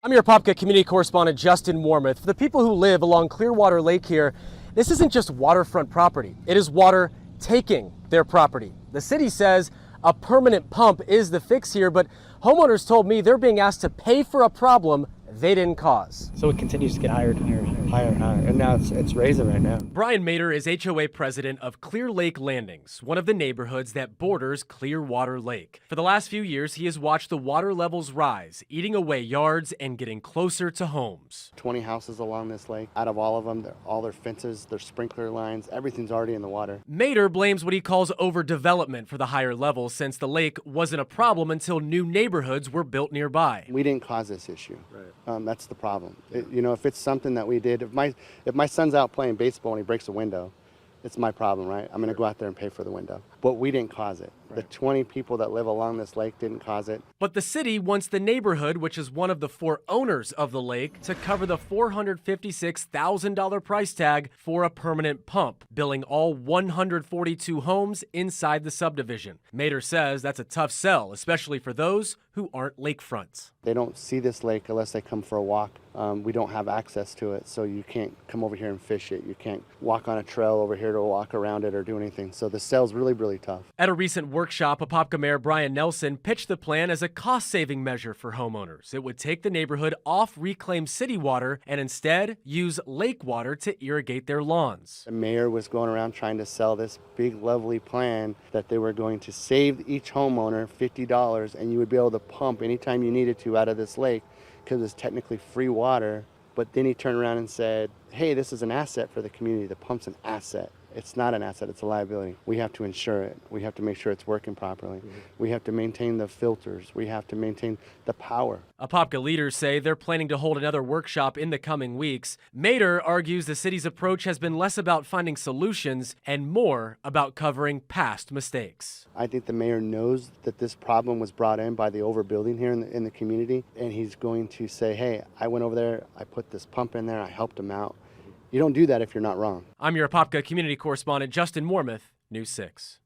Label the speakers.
Speaker 1: I'm your Apopka community correspondent, Justin Warmoth. For the people who live along Clearwater Lake here, this isn't just waterfront property. It is water taking their property. The city says a permanent pump is the fix here, but homeowners told me they're being asked to pay for a problem they didn't cause.
Speaker 2: So it continues to get higher and higher and higher.
Speaker 3: Higher and higher, and now it's raising right now.
Speaker 1: Brian Mader is HOA president of Clear Lake Landings, one of the neighborhoods that borders Clearwater Lake. For the last few years, he has watched the water levels rise, eating away yards and getting closer to homes.
Speaker 3: 20 houses along this lake. Out of all of them, all their fences, their sprinkler lines, everything's already in the water.
Speaker 1: Mader blames what he calls overdevelopment for the higher levels, since the lake wasn't a problem until new neighborhoods were built nearby.
Speaker 3: We didn't cause this issue. Right. That's the problem. If it's something that we did, if my son's out playing baseball and he breaks a window, it's my problem, right? I'm going to go out there and pay for the window. But we didn't cause it. Right. The 20 people that live along this lake didn't cause it.
Speaker 1: But the city wants the neighborhood, which is one of the 4 owners of the lake, to cover the $456,000 price tag for a permanent pump, billing all 142 homes inside the subdivision. Mader says that's a tough sell, especially for those who aren't lakefronts.
Speaker 3: They don't see this lake unless they come for a walk. We don't have access to it, so you can't come over here and fish it. You can't walk on a trail over here to walk around it or do anything. So the sale's really, really tough.
Speaker 1: At a recent workshop, Apopka Mayor Brian Nelson pitched the plan as a cost-saving measure for homeowners. It would take the neighborhood off reclaimed city water and instead use lake water to irrigate their lawns.
Speaker 3: The mayor was going around trying to sell this big, lovely plan that they were going to save each homeowner $50 and you would be able to pump anytime you needed to out of this lake because it's technically free water. But then he turned around and said, hey, this is an asset for the community. The pump's an asset. It's not an asset, it's a liability. We have to insure it. We have to make sure it's working properly. We have to maintain the filters. We have to maintain the power.
Speaker 1: Apopka leaders say they're planning to hold another workshop in the coming weeks. Mader argues the city's approach has been less about finding solutions and more about covering past mistakes.
Speaker 3: I think the mayor knows that this problem was brought in by the overbuilding here in the community, and he's going to say, hey, I went over there, I put this pump in there, I helped him out. You don't do that if you're not wrong.
Speaker 1: I'm your Apopka community correspondent, Justin Warmoth, News 6.